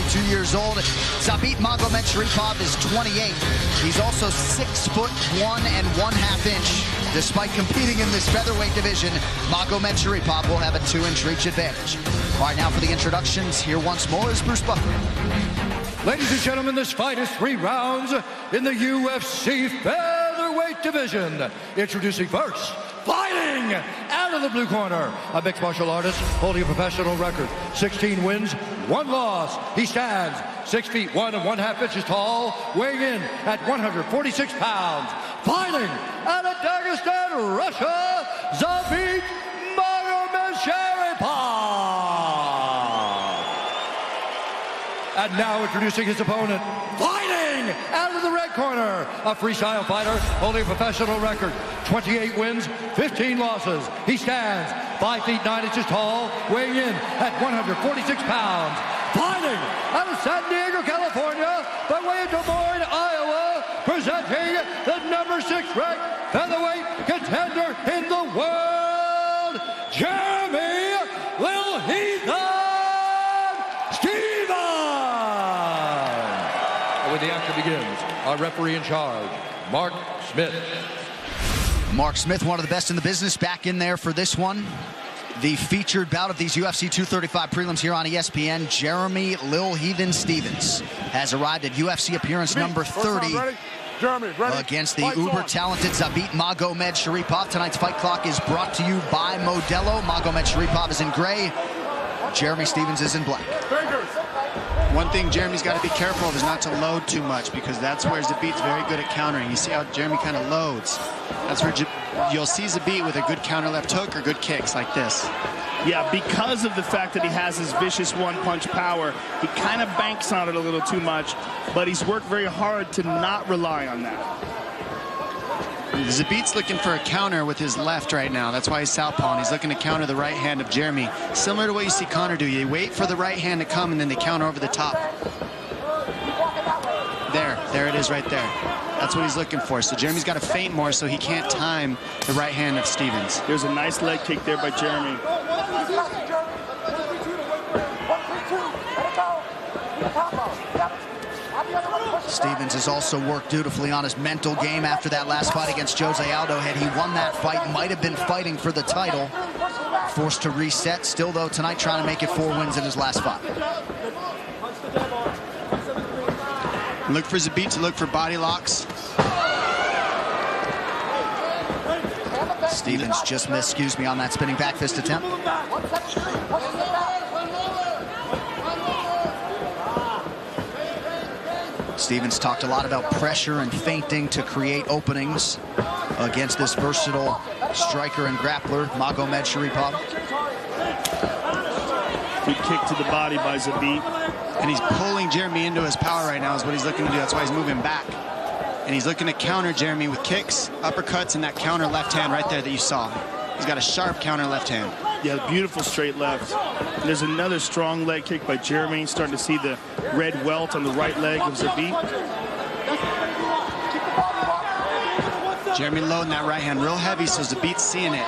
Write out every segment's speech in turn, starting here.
22 years old. Zabit Magomedšaripov is 28. He's also 6'1" and 1/2 inch. Despite competing in this featherweight division, Magomedšaripov will have a 2-inch reach advantage. All right, now for the introductions. Here once more is Bruce Buffer. Ladies and gentlemen, this fight is 3 rounds in the UFC featherweight division. Introducing first, fighting out of the blue corner, a mixed martial artist holding a professional record, 16 wins, 1 loss. He stands 6'1" and 1/2 inches tall, weighing in at 146 pounds. Fighting out of Dagestan, Russia, Zabit Magomedšaripov. And now introducing his opponent, fighting out of the red corner, a freestyle fighter holding a professional record, 28 wins, 15 losses. He stands 5 feet 9 inches tall, weighing in at 146 pounds. Fighting out of San Diego, California, by way of Des Moines, Iowa, presenting the number 6 ranked featherweight contender in the world, Jeremy Lil Heathen Stevens. When the action begins, our referee in charge, Mark Smith. Mark Smith, one of the best in the business, back in there for this one. The featured bout of these UFC 235 prelims here on ESPN, Jeremy Lil Heathen Stevens has arrived at UFC appearance number 30 against the uber-talented Zabit Magomedšaripov. Tonight's fight clock is brought to you by Modelo. Magomedšaripov is in gray. Jeremy Stevens is in black. One thing Jeremy's got to be careful of is not to load too much, because that's where Zabit's very good at countering. You see how Jeremy kind of loads. That's where you'll see Zabit with a good counter left hook or good kicks like this. Yeah, because of the fact that he has his vicious one-punch power, he kind of banks on it a little too much, but he's worked very hard to not rely on that. Zabit's looking for a counter with his left right now. That's why he's southpaw, and he's looking to counter the right hand of Jeremy. Similar to what you see Conor do. You wait for the right hand to come, and then they counter over the top. There it is right there. That's what he's looking for. So Jeremy's got to feint more so he can't time the right hand of Stevens. There's a nice leg kick there by Jeremy. Stevens has also worked dutifully on his mental game after that last fight against Jose Aldo. Had he won that fight, might have been fighting for the title. Forced to reset. Still, though, tonight trying to make it 4 wins in his last 5. Look for Zabit to look for body locks. Stevens just missed, excuse me, on that spinning back fist attempt. Stevens talked a lot about pressure and feinting to create openings against this versatile striker and grappler, Magomedšaripov. Good kick to the body by Zabit. And he's pulling Jeremy into his power right now is what he's looking to do. That's why he's moving back. And he's looking to counter Jeremy with kicks, uppercuts, and that counter left hand right there that you saw. He's got a sharp counter left hand. Yeah, beautiful straight left. And there's another strong leg kick by Jeremy. Starting to see the red welt on the right leg of Zabit. Jeremy loading that right hand real heavy, so Zabit's seeing it.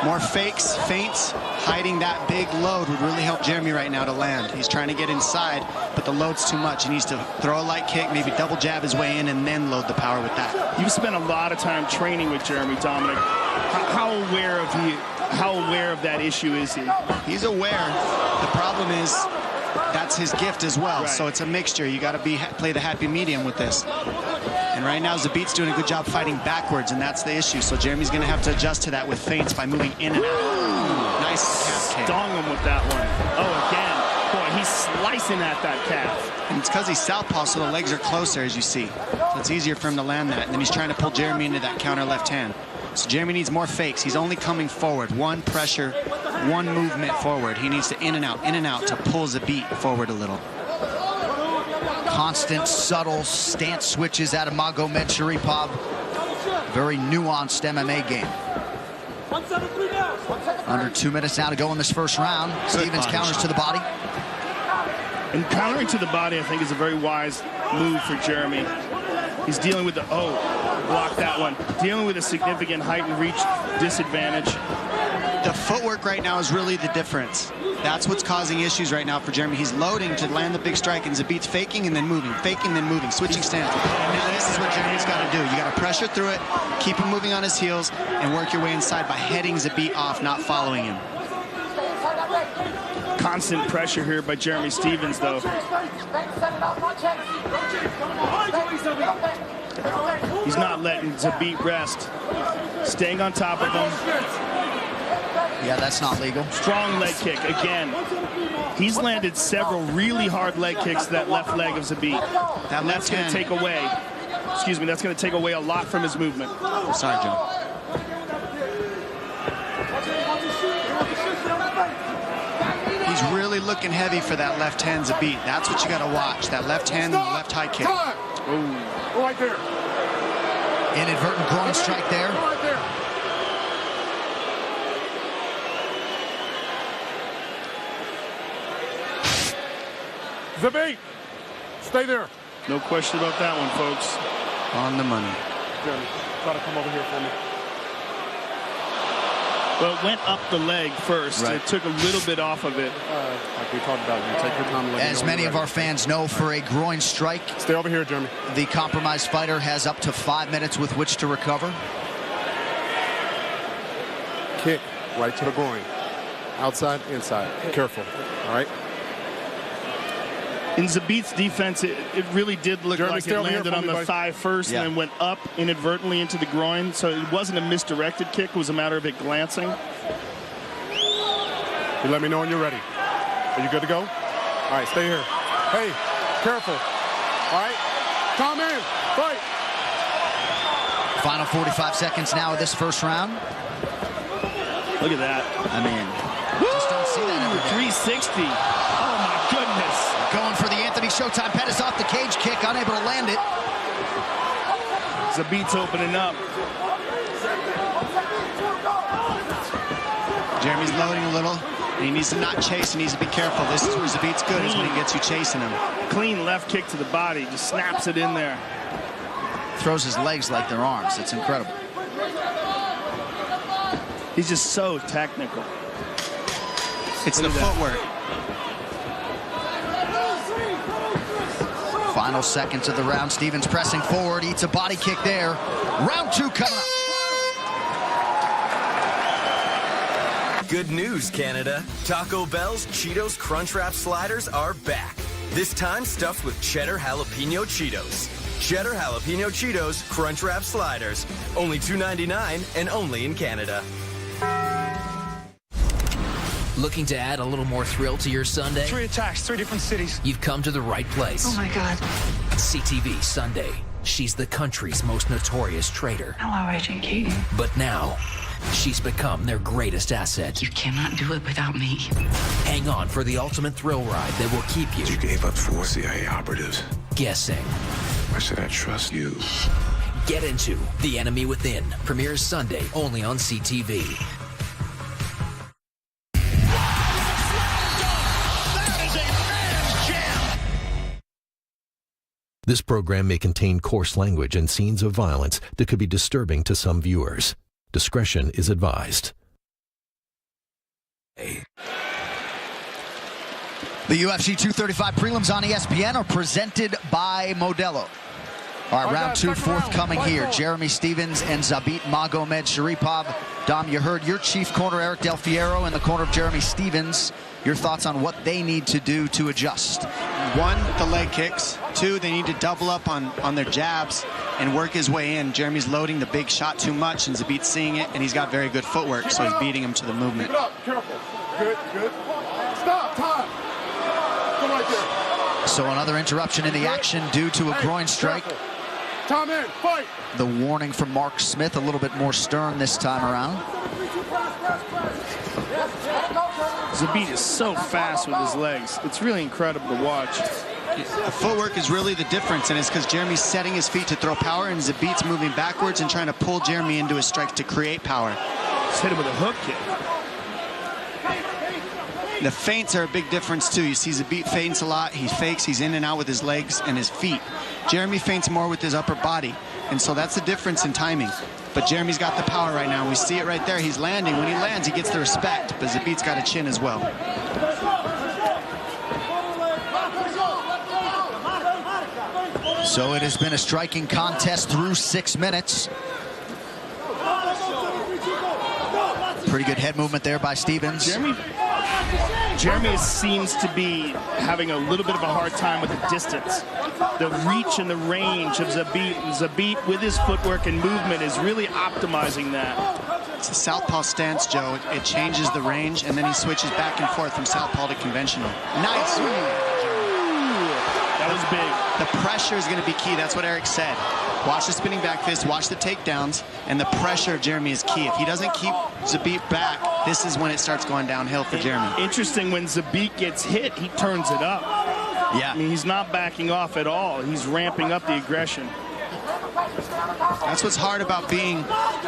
More fakes, feints, hiding that big load would really help Jeremy right now to land. He's trying to get inside, but the load's too much. He needs to throw a light kick, maybe double jab his way in, and then load the power with that. You've spent a lot of time training with Jeremy, Dominic. How aware of that issue is he? He's aware. The problem is that's his gift as well. Right. So it's a mixture. You got to play the happy medium with this. And right now Zabit's doing a good job fighting backwards, and that's the issue. So Jeremy's going to have to adjust to that with feints by moving in and out. Nice calf kick. Stung him with that one. Oh, again. Boy, he's slicing at that calf. And it's because he's southpaw, so the legs are closer, as you see. So it's easier for him to land that. And then he's trying to pull Jeremy into that counter left hand. So Jeremy needs more fakes. He's only coming forward. One pressure, one movement forward. He needs to in and out to pull Zabit forward a little. Constant, subtle stance switches out of Magomedšaripov. Very nuanced MMA game. Under 2 minutes now to go in this first round. Stevens counters to the body. And countering to the body, I think, is a very wise move for Jeremy. He's dealing with the, block that one. Dealing with a significant height and reach disadvantage. The footwork right now is really the difference. That's what's causing issues right now for Jeremy. He's loading to land the big strike, and Zabit's faking and then moving, switching stance. And now this is what Jeremy's got to do. You got to pressure through it, keep him moving on his heels, and work your way inside by heading Zabit off, not following him. Constant pressure here by Jeremy Stephens, though. He's not letting Zabit rest. Staying on top of him. Yeah, that's not legal. Strong leg kick again. He's landed several really hard leg kicks to that left leg of Zabit. That's going to take away, that's going to take away a lot from his movement. Oh, sorry, Joe. He's really looking heavy for that left hand Zabit. That's what you got to watch. That left hand and the left high kick. Ooh. Right there. Inadvertent groin strike there. Right there. Zabit, stay there. No question about that one, folks. On the money. Jeremy, try to come over here for me. Well, it went up the leg first. Right. It took a little bit off of it. Like we talked about, you take your time. As many of our fans know, for a groin strike, stay over here, Jeremy. The compromised fighter has up to 5 minutes with which to recover. Kick right to the groin. Outside, inside. Careful. All right. In Zabit's defense, it really did look Jeremy, like it landed on the thigh first and then went up inadvertently into the groin. So it wasn't a misdirected kick. It was a matter of it glancing. You let me know when you're ready. Are you good to go? All right, stay here. Hey, careful. All right, come in, fight. Final 45 seconds now of this first round. Look at that. I mean, just don't see that every day. 360. Oh, my goodness. Going for the Anthony Showtime Pettis off the cage kick, unable to land it. Zabit's opening up. Jeremy's loading a little, and he needs to not chase. He needs to be careful. This is where Zabit's good, is when he gets you chasing him. Clean left kick to the body. Just snaps it in there. Throws his legs like they're arms. It's incredible. He's just so technical. It's the footwork. Final seconds of the round. Stephens pressing forward, eats a body kick there. Round 2 coming up. Good news, Canada. Taco Bell's Cheetos Crunchwrap Sliders are back. This time stuffed with cheddar jalapeno Cheetos. Cheddar jalapeno Cheetos Crunchwrap Sliders. Only $2.99 and only in Canada. Looking to add a little more thrill to your Sunday? 3 attacks, 3 different cities. You've come to the right place. Oh my God. CTV Sunday. She's the country's most notorious traitor. Hello, Agent Keaton. But now, she's become their greatest asset. You cannot do it without me. Hang on for the ultimate thrill ride that will keep you... You gave up 4 CIA operatives. ...guessing. Why should I trust you? Get into The Enemy Within. Premieres Sunday only on CTV. This program may contain coarse language and scenes of violence that could be disturbing to some viewers. Discretion is advised. The UFC 235 prelims on ESPN are presented by Modelo. All right, round 2 forthcoming here. Jeremy Stephens and Zabit Magomedšaripov. Dom, you heard your chief corner, Eric Del Fiero, in the corner of Jeremy Stephens. Your thoughts on what they need to do to adjust? 1, the leg kicks. 2, they need to double up on their jabs and work his way in. Jeremy's loading the big shot too much, and Zabit's seeing it, and he's got very good footwork, so he's beating him to the movement. Keep it up, careful. Good, good. Stop, time. Go right there. So another interruption in the action due to a groin strike. Careful. Time in, fight. The warning from Mark Smith, a little bit more stern this time around. Zabit is so fast with his legs. It's really incredible to watch. The footwork is really the difference, and it's because Jeremy's setting his feet to throw power, and Zabit's moving backwards and trying to pull Jeremy into his strikes to create power. Just hit him with a hook kick. The feints are a big difference, too. You see Zabit feints a lot. He fakes. He's in and out with his legs and his feet. Jeremy feints more with his upper body, and so that's the difference in timing. But Jeremy's got the power right now. We see it right there. He's landing. When he lands, he gets the respect, but Zabit's got a chin as well. So it has been a striking contest through 6 minutes. Pretty good head movement there by Stevens. Jeremy seems to be having a little bit of a hard time with the distance. The reach and the range of Zabit. Zabit, with his footwork and movement, is really optimizing that. It's a southpaw stance, Joe. It changes the range, and then he switches back and forth from southpaw to conventional. Nice. That was big. The pressure is going to be key. That's what Eric said. Watch the spinning back fist, watch the takedowns, and the pressure of Jeremy is key. If he doesn't keep Zabit back, this is when it starts going downhill for Jeremy. Interesting, when Zabit gets hit, he turns it up. Yeah. I mean, he's not backing off at all. He's ramping up the aggression. That's what's hard about being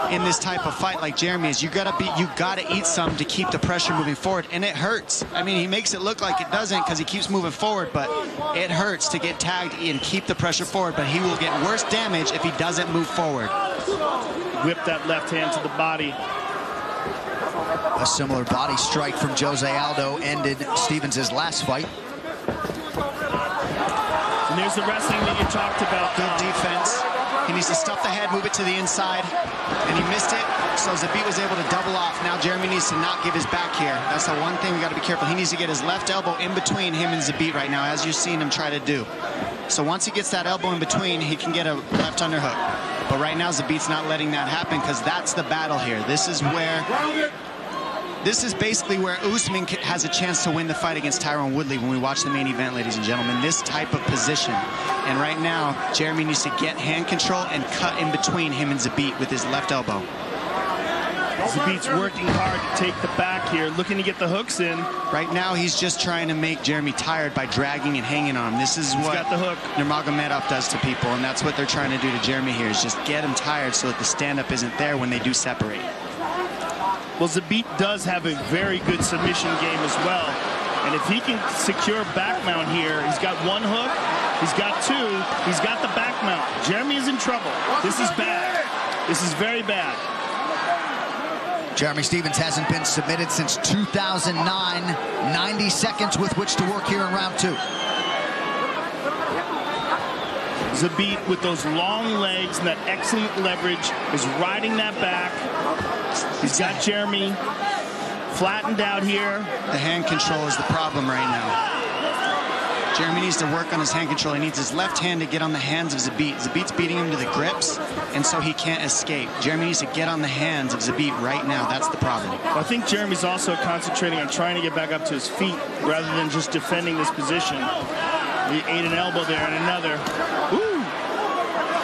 in this type of fight like Jeremy is you gotta eat some to keep the pressure moving forward, and it hurts. I mean, he makes it look like it doesn't because he keeps moving forward, but it hurts to get tagged and keep the pressure forward, but he will get worse damage if he doesn't move forward. Whip that left hand to the body. A similar body strike from Jose Aldo ended Stevens' last fight. And there's the wrestling that you talked about. Good defense. He needs to stuff the head, move it to the inside, and he missed it, so Zabit was able to double off. Now Jeremy needs to not give his back here. That's the one thing we got to be careful. He needs to get his left elbow in between him and Zabit right now, as you've seen him try to do. So once he gets that elbow in between, he can get a left underhook. But right now, Zabit's not letting that happen because that's the battle here. This is basically where Usman has a chance to win the fight against Tyron Woodley when we watch the main event, ladies and gentlemen. This type of position. And right now, Jeremy needs to get hand control and cut in between him and Zabit with his left elbow. Zabit's working hard to take the back here, looking to get the hooks in. Right now, he's just trying to make Jeremy tired by dragging and hanging on him. This is what got the hook. Magomedov does to people, and that's what they're trying to do to Jeremy here, is just get him tired so that the stand-up isn't there when they do separate. Well, Zabit does have a very good submission game as well. And if he can secure back mount here, he's got one hook, he's got two, he's got the back mount. Jeremy is in trouble. This is bad. This is very bad. Jeremy Stevens hasn't been submitted since 2009. 90 seconds with which to work here in round 2. Zabit, with those long legs and that excellent leverage, is riding that back. He's got Jeremy flattened out here. The hand control is the problem right now. Jeremy needs to work on his hand control. He needs his left hand to get on the hands of Zabit. Zabit's beating him to the grips, and so he can't escape. Jeremy needs to get on the hands of Zabit right now. That's the problem. Well, I think Jeremy's also concentrating on trying to get back up to his feet rather than just defending this position. He ate an elbow there and another. Ooh.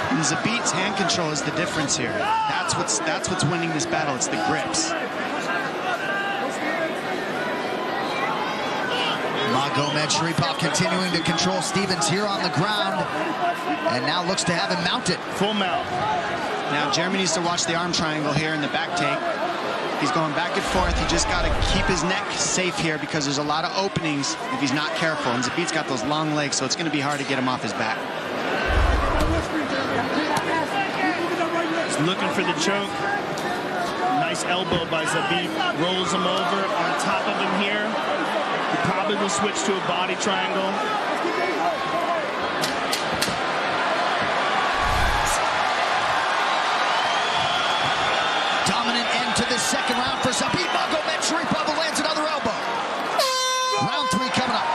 And Zabit's hand control is the difference here. That's what's winning this battle. It's the grips. Magomedšaripov continuing to control Stevens here on the ground, and now looks to have him mounted. Full mount. Now Jeremy needs to watch the arm triangle here in the back take. He's going back and forth. He just got to keep his neck safe here because there's a lot of openings if he's not careful. And Zabit's got those long legs, so it's going to be hard to get him off his back. He's looking for the choke. Nice elbow by Zabit. Rolls him over on top of him here. He probably will switch to a body triangle. Dominant end to this second round for Zabit. Magomedšaripov lands another elbow. Round 3 coming up.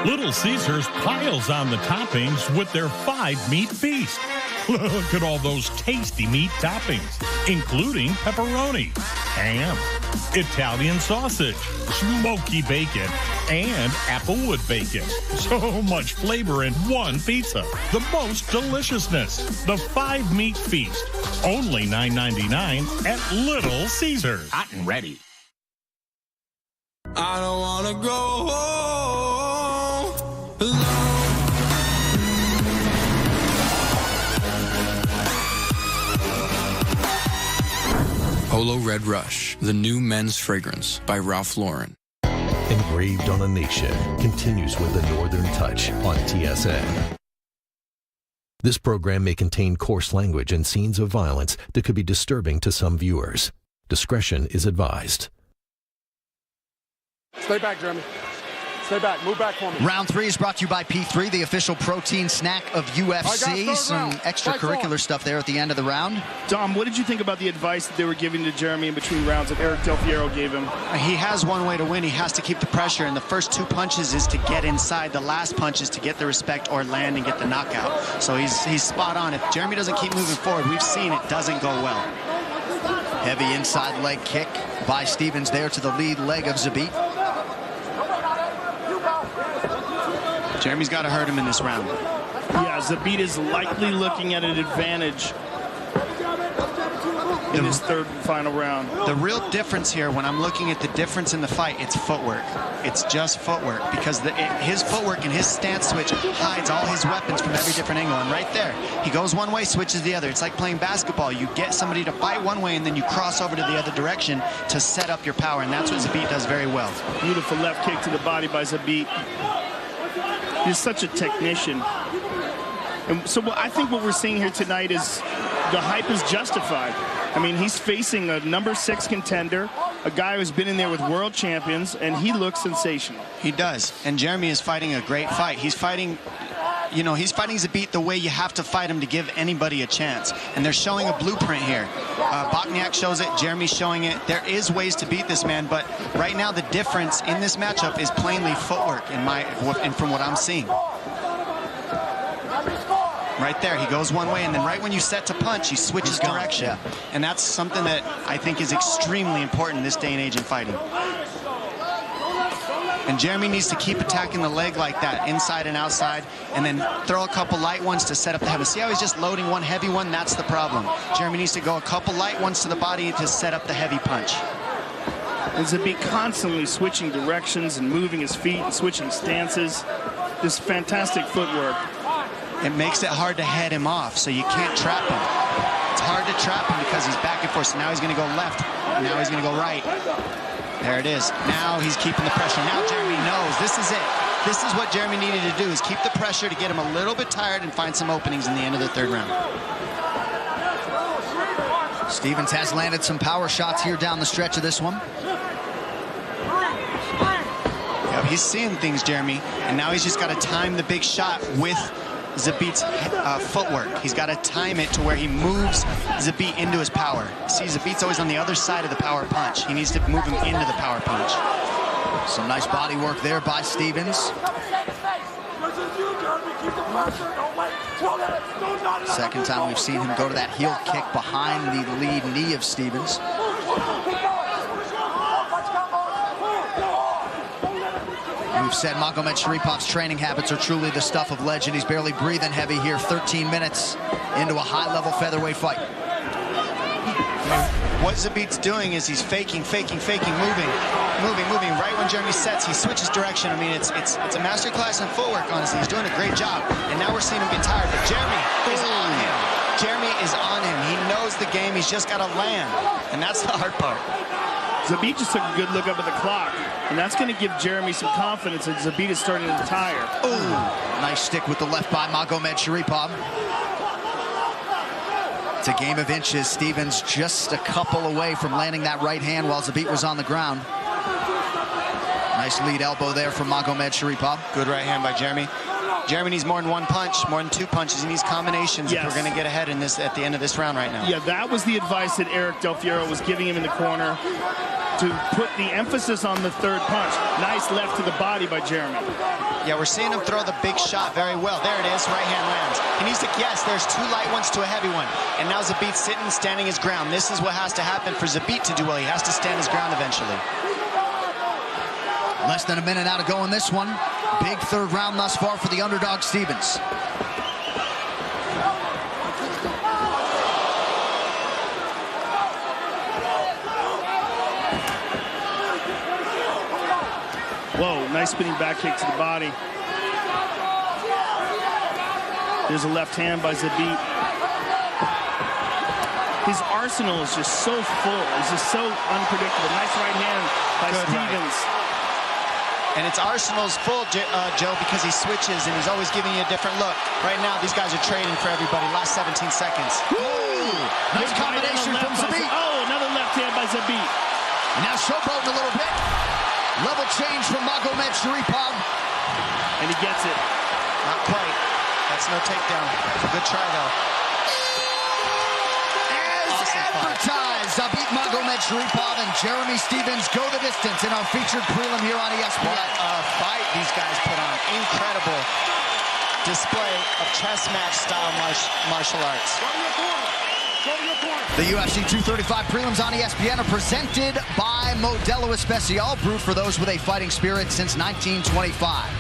Little Caesars piles on the toppings with their 5-meat feast. Look at all those tasty meat toppings, including pepperoni, ham, Italian sausage, smoky bacon, and applewood bacon. So much flavor in one pizza. The most deliciousness. The 5-meat feast. Only $9.99 at Little Caesars. Hot and ready. I don't want to go home alone. Polo Red Rush, the new men's fragrance by Ralph Lauren. Engraved on a Nation continues with the Northern Touch on TSN. This program may contain coarse language and scenes of violence that could be disturbing to some viewers. Discretion is advised. Stay back, Jeremy. Stay back. Move back for me. Round 3 is brought to you by P3, the official protein snack of UFC. Some extracurricular stuff there at the end of the round. Dom, what did you think about the advice that they were giving to Jeremy in between rounds that Eric Del Fierro gave him? He has one way to win. He has to keep the pressure, and the first 2 punches is to get inside. The last punch is to get the respect or land and get the knockout. So he's spot on. If Jeremy doesn't keep moving forward, we've seen it doesn't go well. Heavy inside leg kick by Stevens there to the lead leg of Zabit. Jeremy's got to hurt him in this round. Yeah, Zabit is likely looking at an advantage in this third and final round. The real difference here, when I'm looking at the difference in the fight, it's footwork. It's just footwork, because his footwork and his stance switch hides all his weapons from every different angle. And right there, he goes one way, switches the other. It's like playing basketball. You get somebody to fight one way, and then you cross over to the other direction to set up your power, and that's what Zabit does very well. Beautiful left kick to the body by Zabit. He's such a technician. And so I think what we're seeing here tonight is the hype is justified. I mean, he's facing a number 6 contender, a guy who's been in there with world champions, and he looks sensational. He does. And Jeremy is fighting a great fight. He's fighting, you know, he's fighting Zabit the way you have to fight him to give anybody a chance. And they're showing a blueprint here. Bokniak shows it. Jeremy's showing it. There is ways to beat this man, but right now the difference in this matchup is plainly footwork and from what I'm seeing. Right there, he goes one way, and then right when you set to punch, he switches direction. Yeah. And that's something that I think is extremely important in this day and age in fighting. And Jeremy needs to keep attacking the leg like that, inside and outside, and then throw a couple light ones to set up the heavy. See how he's just loading one heavy one? That's the problem. Jeremy needs to go a couple light ones to the body to set up the heavy punch. And Zabit constantly switching directions and moving his feet and switching stances. Just fantastic footwork. It makes it hard to head him off, so you can't trap him. It's hard to trap him because he's back and forth. So now he's going to go left. Now he's going to go right. There it is. Now he's keeping the pressure. Now Jeremy knows this is it. This is what Jeremy needed to do, is keep the pressure to get him a little bit tired and find some openings in the end of the third round. Stevens has landed some power shots here down the stretch of this one. Yeah, he's seeing things, Jeremy, and now he's just got to time the big shot with Zabit's footwork. He's got to time it to where he moves Zabit into his power. See, Zabit's always on the other side of the power punch. He needs to move him into the power punch. Some nice body work there by Stevens. Second time we've seen him go to that heel kick behind the lead knee of Stevens. We've said Magomedsharipov's training habits are truly the stuff of legend. He's barely breathing heavy here, 13 minutes into a high-level featherweight fight. What Zabit's doing is he's faking, moving. Right when Jeremy sets, he switches direction. I mean, it's a masterclass in footwork, honestly. He's doing a great job. And now we're seeing him get tired, but Jeremy is on him. Jeremy is on him. He knows the game. He's just got to land. And that's the hard part. Zabit just took a good look up at the clock, and that's going to give Jeremy some confidence that Zabit is starting to tire. Ooh, nice stick with the left by Magomedšaripov. It's a game of inches. Stevens just a couple away from landing that right hand while Zabit was on the ground. Nice lead elbow there from Magomedšaripov. Good right hand by Jeremy. Jeremy needs more than one punch, more than 2 punches. He needs combinations if we're going to get ahead in this at the end of this round right now. Yeah, that was the advice that Eric Del Fierro was giving him in the corner, to put the emphasis on the third punch. Nice left to the body by Jeremy. Yeah, we're seeing him throw the big shot very well. There it is, right hand lands. He needs to, yes, there's 2 light ones to a heavy one. And now Zabit's sitting, standing his ground. This is what has to happen for Zabit to do well. He has to stand his ground eventually. Less than a minute now to go in this one. Big third round thus far for the underdog Stevens. Whoa, nice spinning back kick to the body. There's a left hand by Zabit. His arsenal is just so full. He's just so unpredictable. Nice right hand by Stevens. Right. And its arsenal's full, Joe, because he switches and he's always giving you a different look. Right now, these guys are trading for everybody. Last 17 seconds. Ooh, nice combination from Zabit. Oh, another left hand by Zabit. Now showboating a little bit. Level change from Magomedšaripov. And he gets it. Not quite. That's no takedown. Good try, though. As advertised, Zabit Magomedšaripov and Jeremy Stephens go the distance in our featured prelim here on ESPN. What a fight these guys put on. Incredible display of chess match style martial arts. The UFC 235 prelims on ESPN are presented by Modelo Especial, brewed for those with a fighting spirit since 1925.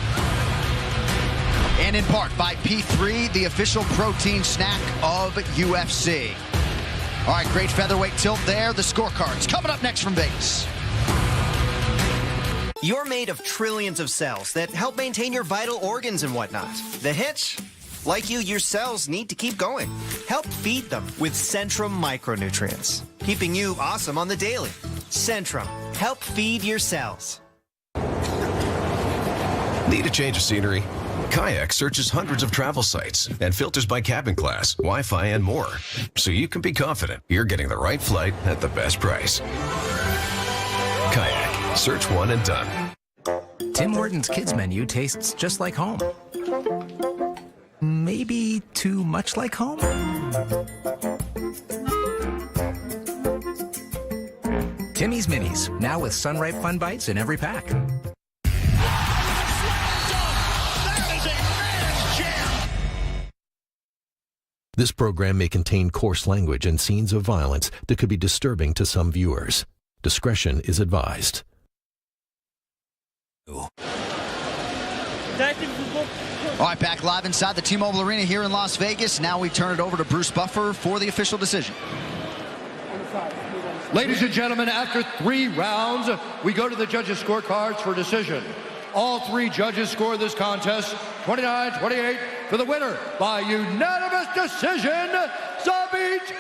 And in part by P3, the official protein snack of UFC. All right, great featherweight tilt there. The scorecards coming up next from Vegas. You're made of trillions of cells that help maintain your vital organs and whatnot. The hitch? Like you, your cells need to keep going. Help feed them with Centrum micronutrients, keeping you awesome on the daily. Centrum, help feed your cells. Need a change of scenery? Kayak searches hundreds of travel sites and filters by cabin class, Wi-Fi, and more, so you can be confident you're getting the right flight at the best price. Kayak, search one and done. Tim Hortons kids menu tastes just like home. Maybe too much like home? Timmy's Minis, now with Sunripe Fun Bites in every pack. This program may contain coarse language and scenes of violence that could be disturbing to some viewers. Discretion is advised. All right, back live inside the T-Mobile Arena here in Las Vegas. Now we turn it over to Bruce Buffer for the official decision. Ladies and gentlemen, after 3 rounds, we go to the judges' scorecards for decision. All 3 judges score this contest 29-28 for the winner by unanimous decision, Zabit